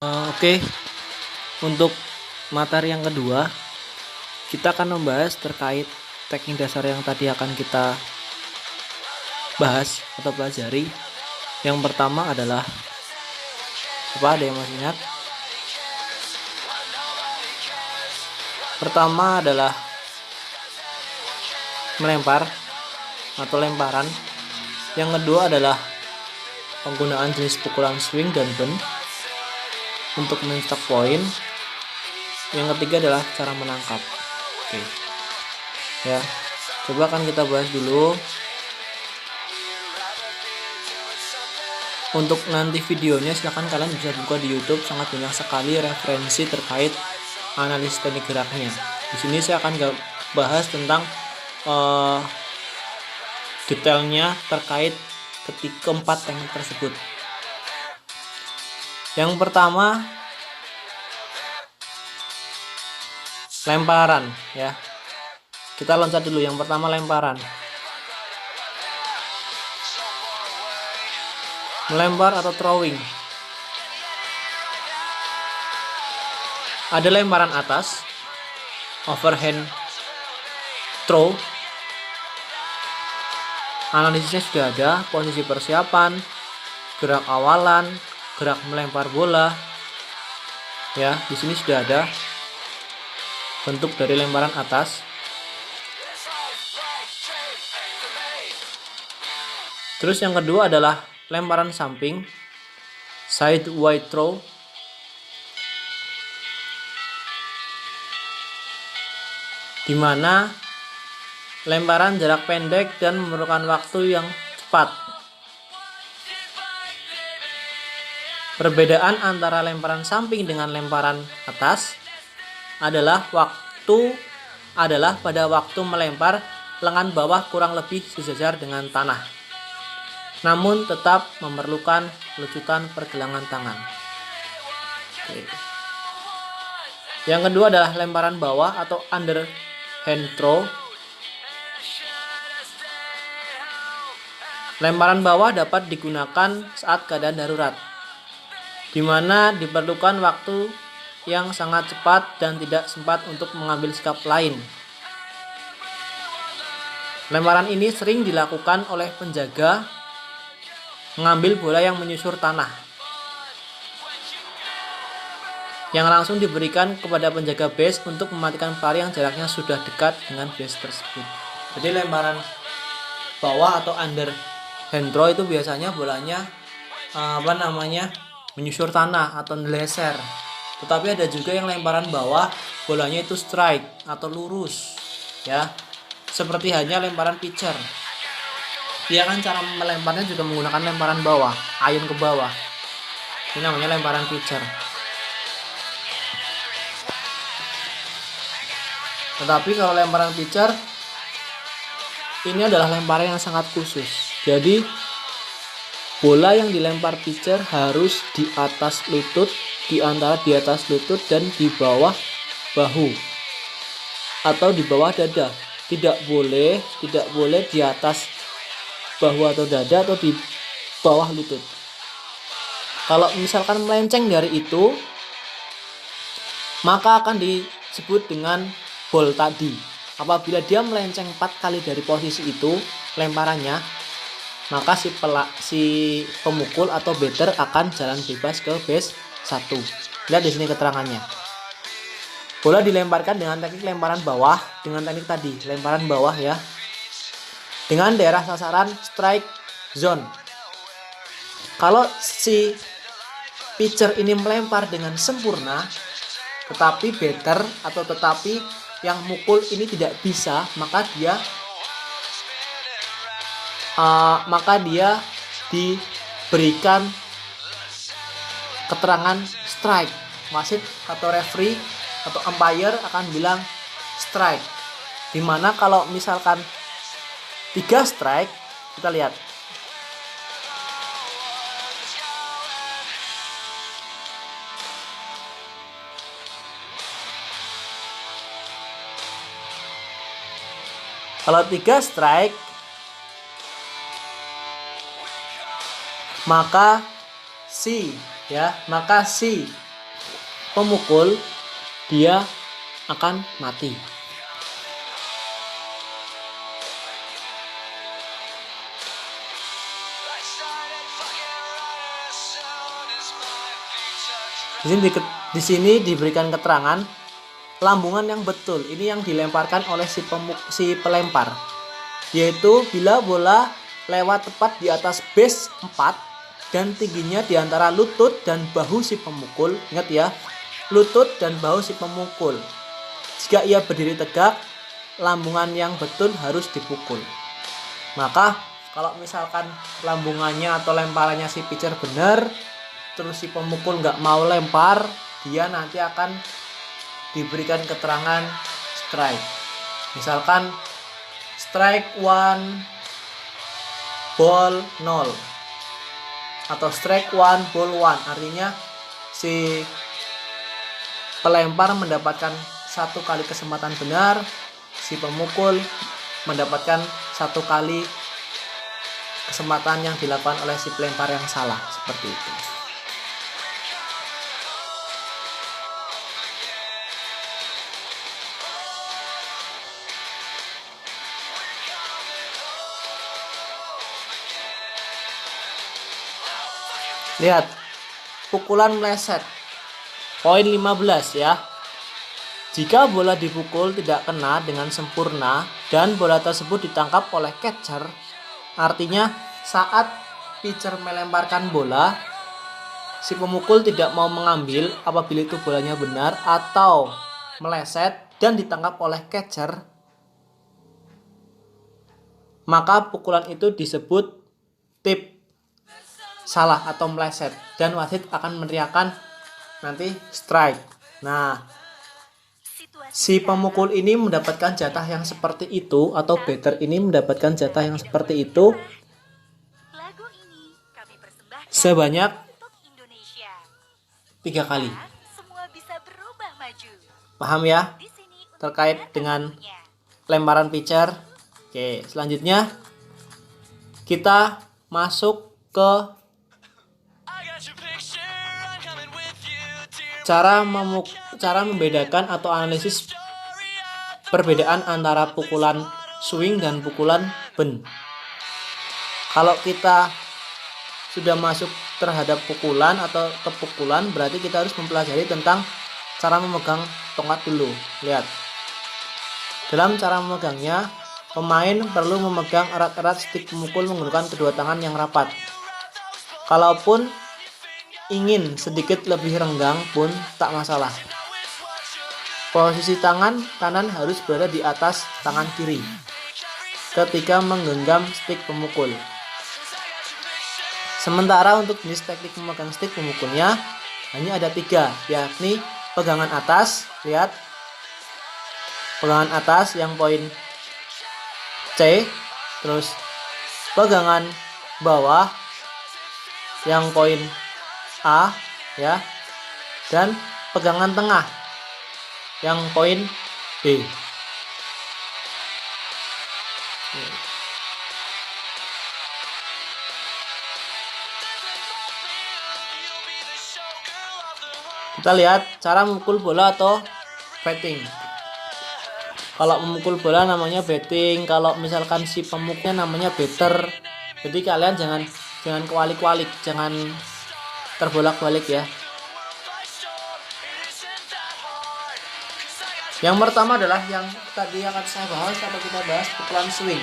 Oke, untuk materi yang kedua, kita akan membahas terkait teknik dasar yang tadi akan kita bahas atau pelajari. Yang pertama adalah apa? Ada yang masih ingat? Pertama adalah melempar atau lemparan. Yang kedua adalah penggunaan jenis pukulan swing dan bend untuk mencetak poin. Yang ketiga adalah cara menangkap. Oke. Ya. Coba akan kita bahas dulu. Untuk nanti videonya silahkan kalian bisa buka di YouTube, sangat banyak sekali referensi terkait analisis teknik geraknya. Di sini saya akan bahas tentang detailnya terkait keempat teknik tersebut. Yang pertama, lemparan ya. Kita loncat dulu. Yang pertama lemparan. Melempar atau throwing. Ada lemparan atas, overhand throw. Analisisnya sudah ada, posisi persiapan, gerak awalan, gerak melempar bola. Ya, di sini sudah ada bentuk dari lemparan atas. Terus yang kedua adalah lemparan samping, side wide throw. Di mana lemparan jarak pendek dan memerlukan waktu yang cepat. Perbedaan antara lemparan samping dengan lemparan atas adalah pada waktu melempar lengan bawah kurang lebih sejajar dengan tanah, namun tetap memerlukan lucutan pergelangan tangan. Oke. Yang kedua adalah lemparan bawah atau underhand throw. Lemparan bawah dapat digunakan saat keadaan darurat, di mana diperlukan waktu yang sangat cepat dan tidak sempat untuk mengambil sikap lain. Lemparan ini sering dilakukan oleh penjaga mengambil bola yang menyusur tanah, yang langsung diberikan kepada penjaga base untuk mematikan pelari yang jaraknya sudah dekat dengan base tersebut. Jadi lemparan bawah atau underhand throw itu biasanya bolanya menyusur tanah atau meleser. Tetapi ada juga yang lemparan bawah bolanya itu strike atau lurus, ya. Seperti hanya lemparan pitcher. Dia kan cara melemparnya juga menggunakan lemparan bawah, ayun ke bawah. Ini namanya lemparan pitcher. Tetapi kalau lemparan pitcher ini adalah lemparan yang sangat khusus. Jadi bola yang dilempar pitcher harus di atas lutut, di atas lutut dan di bawah bahu atau di bawah dada. Tidak boleh di atas bahu atau dada atau di bawah lutut. Kalau misalkan melenceng dari itu, maka akan disebut dengan ball tadi. Apabila dia melenceng 4 kali dari posisi itu lemparannya, maka si pemukul atau batter akan jalan bebas ke base 1. Lihat di sini keterangannya. Bola dilemparkan dengan teknik lemparan bawah dengan teknik tadi, lemparan bawah ya. Dengan daerah sasaran strike zone. Kalau si pitcher ini melempar dengan sempurna, tetapi batter atau yang mukul ini tidak bisa, maka dia diberikan keterangan strike. Wasit atau referee atau umpire akan bilang strike. Dimana kalau misalkan 3 strike, kita lihat. Kalau 3 strike, maka si pemukul, dia akan mati. Di sini diberikan keterangan lambungan yang betul. Ini yang dilemparkan oleh si pelempar, yaitu bila bola lewat tepat di atas base 4 dan tingginya di antara lutut dan bahu si pemukul. Ingat ya, lutut dan bahu si pemukul. Jika ia berdiri tegak, lambungan yang betul harus dipukul. Maka kalau misalkan lambungannya atau lemparannya si pitcher benar, terus si pemukul nggak mau lempar, dia nanti akan diberikan keterangan strike. Misalkan strike 1 ball 0 atau strike 1 ball 1, artinya si pelempar mendapatkan 1 kali kesempatan benar, si pemukul mendapatkan 1 kali kesempatan yang dilakukan oleh si pelempar yang salah, seperti itu. Lihat, pukulan meleset. Poin 15 ya. Jika bola dipukul tidak kena dengan sempurna dan bola tersebut ditangkap oleh catcher, artinya saat pitcher melemparkan bola, si pemukul tidak mau mengambil apabila itu bolanya benar atau meleset dan ditangkap oleh catcher, maka pukulan itu disebut tip salah atau meleset dan wasit akan meneriakkan nanti strike. Nah, si pemukul ini mendapatkan jatah yang seperti itu atau batter ini mendapatkan jatah yang seperti itu sebanyak 3 kali. Paham ya? Terkait dengan lemparan pitcher. Oke, selanjutnya kita masuk ke cara membedakan atau analisis perbedaan antara pukulan swing dan pukulan bend. Kalau kita sudah masuk terhadap pukulan atau kepukulan, berarti kita harus mempelajari tentang cara memegang tongkat dulu. Lihat, dalam cara memegangnya, pemain perlu memegang erat-erat stik pemukul menggunakan kedua tangan yang rapat. Kalaupun ingin sedikit lebih renggang pun tak masalah. Posisi tangan kanan harus berada di atas tangan kiri ketika menggenggam stik pemukul. Sementara untuk jenis teknik memegang stik pemukulnya hanya ada 3, yakni pegangan atas. Lihat, pegangan atas yang poin C, terus pegangan bawah yang poin A ya, dan pegangan tengah yang poin B. Kita lihat cara memukul bola atau batting. Kalau memukul bola namanya batting, kalau misalkan si pemukulnya namanya batter. Jadi kalian jangan kualik-kualik, jangan terbolak-balik ya. Yang pertama adalah yang tadi akan saya bahas atau kita bahas, pukulan swing.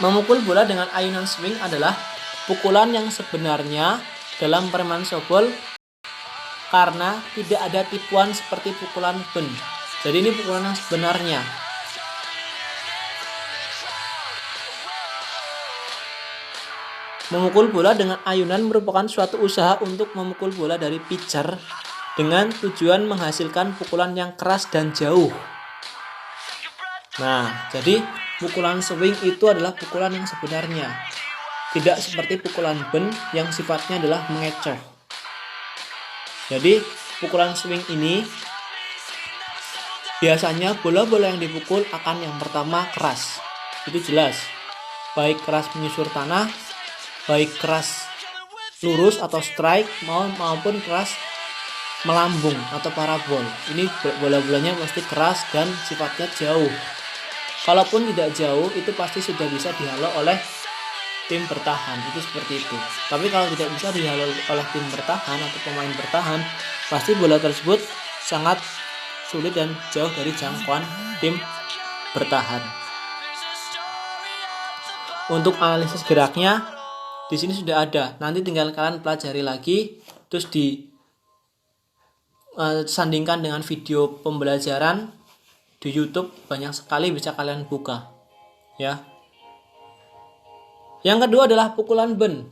Memukul bola dengan ayunan swing adalah pukulan yang sebenarnya dalam permainan softball karena tidak ada tipuan seperti pukulan bend. Jadi ini pukulan yang sebenarnya. Memukul bola dengan ayunan merupakan suatu usaha untuk memukul bola dari pitcher dengan tujuan menghasilkan pukulan yang keras dan jauh. Nah, jadi pukulan swing itu adalah pukulan yang sebenarnya. Tidak seperti pukulan bend yang sifatnya adalah mengecoh. Jadi, pukulan swing ini biasanya bola-bola yang dipukul akan yang pertama keras. Itu jelas. Baik keras menyusur tanah, baik keras lurus atau strike maupun keras melambung atau parabol. Ini bola-bolanya pasti keras dan sifatnya jauh. Kalaupun tidak jauh, itu pasti sudah bisa dihalau oleh tim bertahan, itu seperti itu. Tapi kalau tidak bisa dihalau oleh tim bertahan atau pemain bertahan, pasti bola tersebut sangat sulit dan jauh dari jangkauan tim bertahan. Untuk analisis geraknya di sini sudah ada. Nanti tinggal kalian pelajari lagi, terus sandingkan dengan video pembelajaran di YouTube, banyak sekali bisa kalian buka, ya. Yang kedua adalah pukulan ben.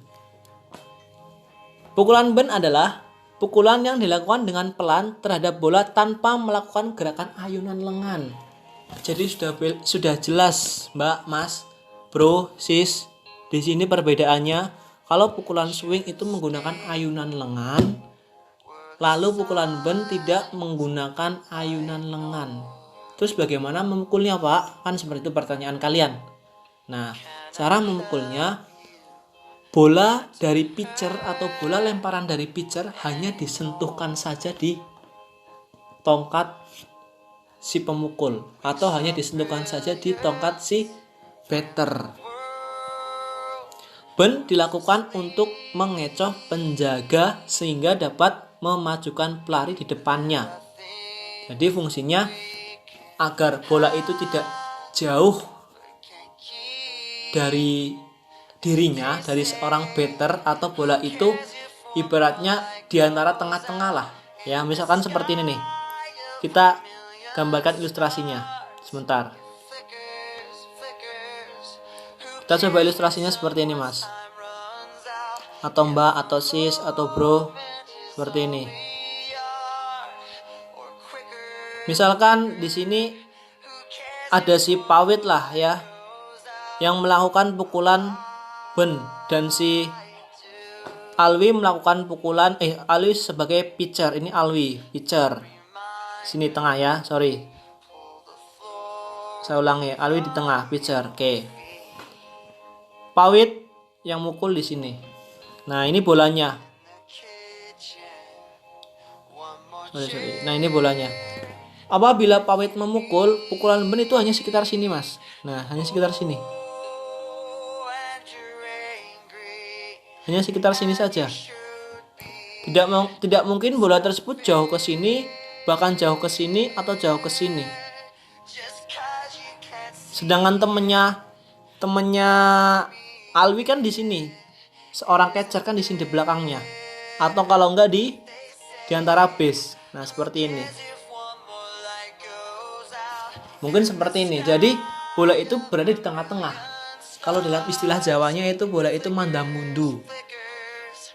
Pukulan ben adalah pukulan yang dilakukan dengan pelan terhadap bola tanpa melakukan gerakan ayunan lengan. Jadi sudah jelas, Mbak, Mas, Bro, Sis. Di sini perbedaannya, kalau pukulan swing itu menggunakan ayunan lengan, lalu pukulan ben tidak menggunakan ayunan lengan. Terus bagaimana memukulnya, Pak? Kan seperti itu pertanyaan kalian. Nah, cara memukulnya, bola dari pitcher atau bola lemparan dari pitcher hanya disentuhkan saja di tongkat si pemukul, atau hanya disentuhkan saja di tongkat si batter. Ben dilakukan untuk mengecoh penjaga sehingga dapat memajukan pelari di depannya. Jadi fungsinya agar bola itu tidak jauh dari dirinya, dari seorang batter, atau bola itu ibaratnya di antara tengah-tengah lah, ya. Misalkan seperti ini nih, kita gambarkan ilustrasinya sebentar. Kita coba ilustrasinya seperti ini, Mas, atau Mbak, atau Sis, atau Bro, seperti ini. Misalkan di sini ada si Pawit lah, ya, yang melakukan pukulan ben, dan si Alwi melakukan pukulan Alwi sebagai pitcher. Ini Alwi pitcher, sini tengah ya, sorry, saya ulangi, Alwi di tengah, pitcher. Oke. Pawit yang mukul di sini. Nah, ini bolanya. Sorry. Nah, ini bolanya. Apabila Pawit memukul, pukulan ben itu hanya sekitar sini, Mas. Nah, hanya sekitar sini. Hanya sekitar sini saja. Tidak mungkin bola tersebut jauh ke sini, bahkan jauh ke sini atau jauh ke sini. Sedangkan temennya Alwi kan di sini, seorang catcher kan di sini di belakangnya, atau kalau enggak di antara base. Nah, seperti ini. Mungkin seperti ini. Jadi bola itu berada di tengah-tengah. Kalau dalam istilah Jawanya itu bola itu mandamundu.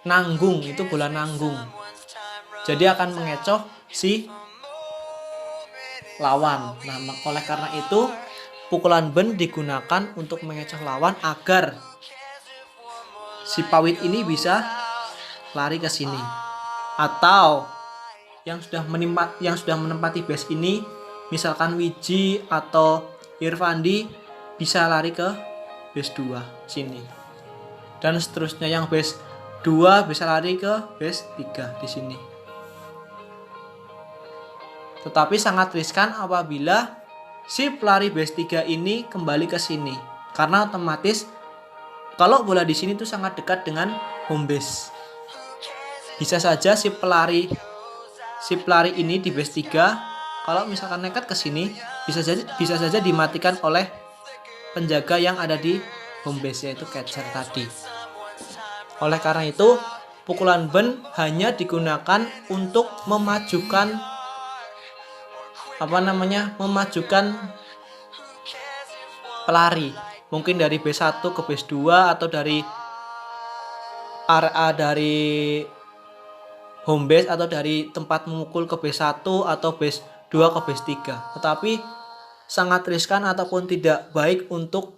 Nanggung, itu bola nanggung. Jadi akan mengecoh si lawan. Nah, oleh karena itu pukulan ben digunakan untuk mengecoh lawan agar si Pawit ini bisa lari ke sini. Atau yang sudah menempati base ini, misalkan Wiji atau Irfandi, bisa lari ke base 2 sini, dan seterusnya. Yang base 2 bisa lari ke base 3 di sini. Tetapi sangat riskan apabila si pelari base 3 ini kembali ke sini, karena otomatis kalau bola di sini tuh sangat dekat dengan home base. Bisa saja si pelari ini di base 3, kalau misalkan nekat ke sini, bisa saja dimatikan oleh penjaga yang ada di home base, yaitu catcher tadi. Oleh karena itu, pukulan ben hanya digunakan untuk memajukan pelari, mungkin dari base 1 ke base 2, atau dari area dari home base atau dari tempat memukul ke base 1 atau base 2 ke base 3. Tetapi sangat riskan ataupun tidak baik untuk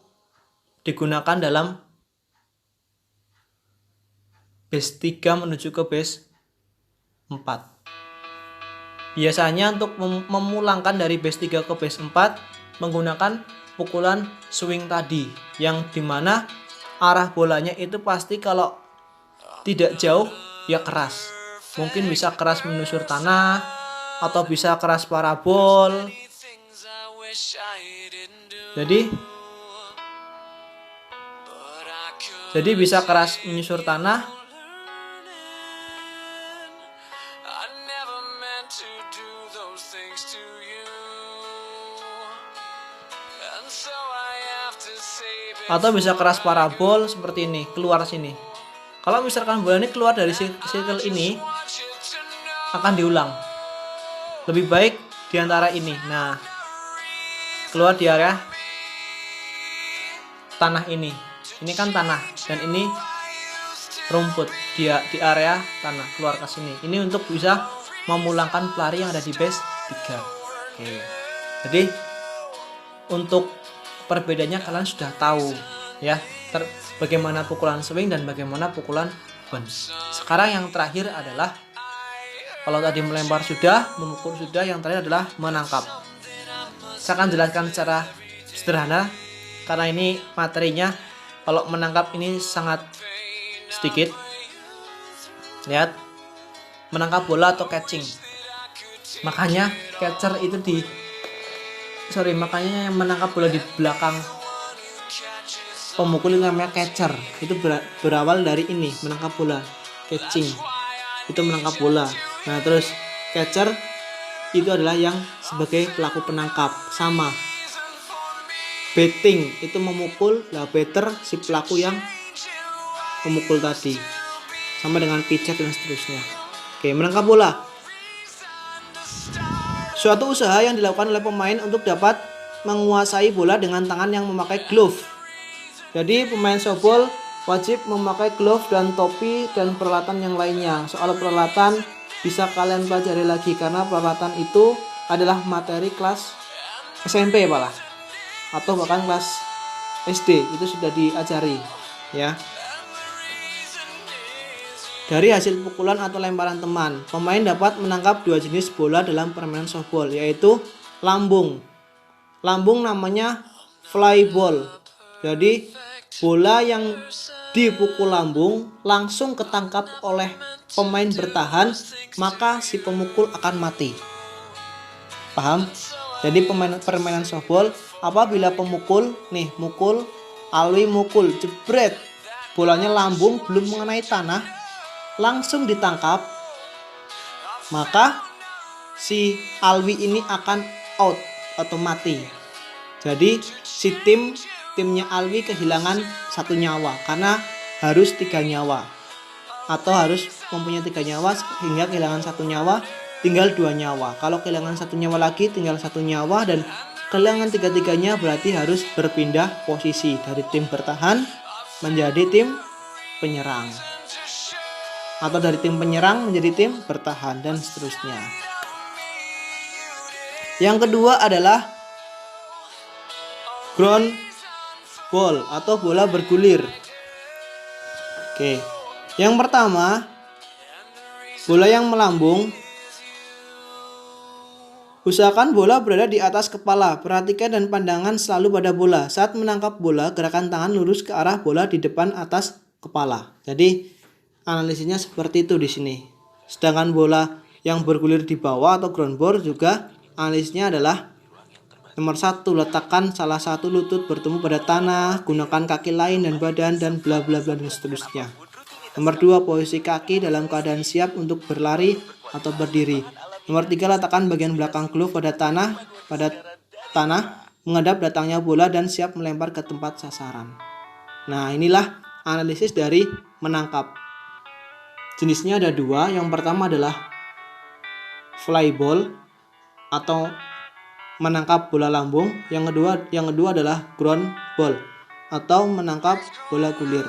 digunakan dalam base 3 menuju ke base 4. Biasanya untuk memulangkan dari base 3 ke base 4 menggunakan pukulan swing tadi, yang dimana arah bolanya itu pasti kalau tidak jauh ya keras. Mungkin bisa keras menusur tanah atau bisa keras parabol. Jadi bisa keras menyusur tanah atau bisa keras parabol seperti ini, keluar sini. Kalau misalkan bola ini keluar dari circle ini akan diulang. Lebih baik di antara ini. Nah, keluar di area tanah ini. Ini kan tanah dan ini rumput, dia di area tanah, keluar ke sini. Ini untuk bisa memulangkan pelari yang ada di base 3. Oke. Jadi untuk perbedaannya kalian sudah tahu ya, bagaimana pukulan swing dan bagaimana pukulan bounce. Sekarang yang terakhir adalah, kalau tadi melempar sudah, memukul sudah, yang terakhir adalah menangkap. Saya akan jelaskan secara sederhana karena ini materinya. Kalau menangkap ini sangat sedikit. Lihat, menangkap bola atau catching. Makanya catcher itu makanya yang menangkap bola di belakang pemukul itu namanya catcher. Itu berawal dari ini, menangkap bola. Catching itu menangkap bola. Nah, terus catcher itu adalah yang sebagai pelaku penangkap. Sama. Batting itu memukul, lah batter si pelaku yang memukul tadi. Sama dengan pitcher dan seterusnya. Oke, menangkap bola. Suatu usaha yang dilakukan oleh pemain untuk dapat menguasai bola dengan tangan yang memakai glove. Jadi pemain softball wajib memakai glove dan topi dan peralatan yang lainnya. Soal peralatan bisa kalian pelajari lagi karena peralatan itu adalah materi kelas SMP malah, atau bahkan kelas SD itu sudah diajari ya. Dari hasil pukulan atau lemparan teman, pemain dapat menangkap dua jenis bola dalam permainan softball, yaitu lambung. Lambung namanya fly ball. Jadi bola yang dipukul lambung langsung ketangkap oleh pemain bertahan, maka si pemukul akan mati. Paham? Jadi permainan softball, apabila pemukul mukul, alwi mukul, jebret, bolanya lambung belum mengenai tanah, langsung ditangkap, maka si alwi ini akan out atau mati. Jadi si timnya alwi kehilangan 1 nyawa karena harus 3 nyawa, atau harus mempunyai 3 nyawa sehingga kehilangan 1 nyawa, tinggal 2 nyawa. Kalau kehilangan 1 nyawa lagi tinggal 1 nyawa, dan kehilangan 3-3-nya berarti harus berpindah posisi dari tim bertahan menjadi tim penyerang, atau dari tim penyerang menjadi tim bertahan, dan seterusnya. Yang kedua adalah ground ball atau bola bergulir. Oke. Yang pertama, bola yang melambung. Usahakan bola berada di atas kepala. Perhatikan dan pandangan selalu pada bola. Saat menangkap bola, gerakan tangan lurus ke arah bola di depan atas kepala. Jadi analisisnya seperti itu di sini. Sedangkan bola yang bergulir di bawah atau ground ball juga analisisnya adalah nomor 1, letakkan salah satu lutut bertemu pada tanah, gunakan kaki lain dan badan, dan bla bla bla dan seterusnya. Nomor 2, posisi kaki dalam keadaan siap untuk berlari atau berdiri. Nomor 3, letakkan bagian belakang glove pada tanah menghadap datangnya bola dan siap melempar ke tempat sasaran. Nah, inilah analisis dari menangkap. Jenisnya ada 2. Yang pertama adalah fly ball atau menangkap bola lambung. Yang kedua adalah ground ball atau menangkap bola gulir.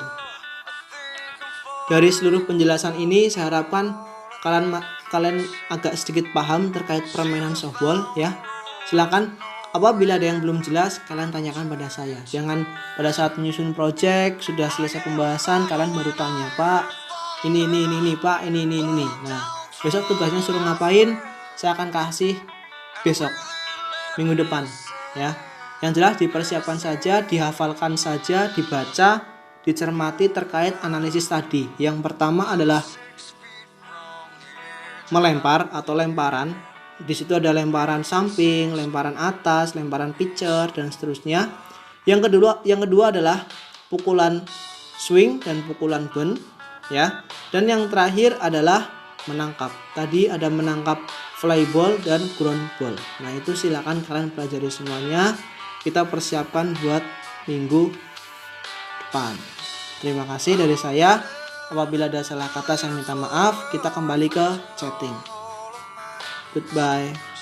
Dari seluruh penjelasan ini saya harapkan kalian agak sedikit paham terkait permainan softball ya. Silakan apabila ada yang belum jelas kalian tanyakan pada saya. Jangan pada saat menyusun project sudah selesai pembahasan kalian baru tanya, Pak, ini Pak, ini. Nah, besok tugasnya suruh ngapain? Saya akan kasih besok, minggu depan ya. Yang jelas dipersiapkan saja, dihafalkan saja, dibaca, dicermati terkait analisis tadi. Yang pertama adalah melempar atau lemparan. Di situ ada lemparan samping, lemparan atas, lemparan pitcher dan seterusnya. Yang kedua adalah pukulan swing dan pukulan bunt ya. Dan yang terakhir adalah menangkap. Tadi ada menangkap fly ball dan ground ball. Nah, itu silakan kalian pelajari semuanya. Kita persiapkan buat minggu depan. Terima kasih dari saya. Apabila ada salah kata saya minta maaf. Kita kembali ke chatting. Goodbye.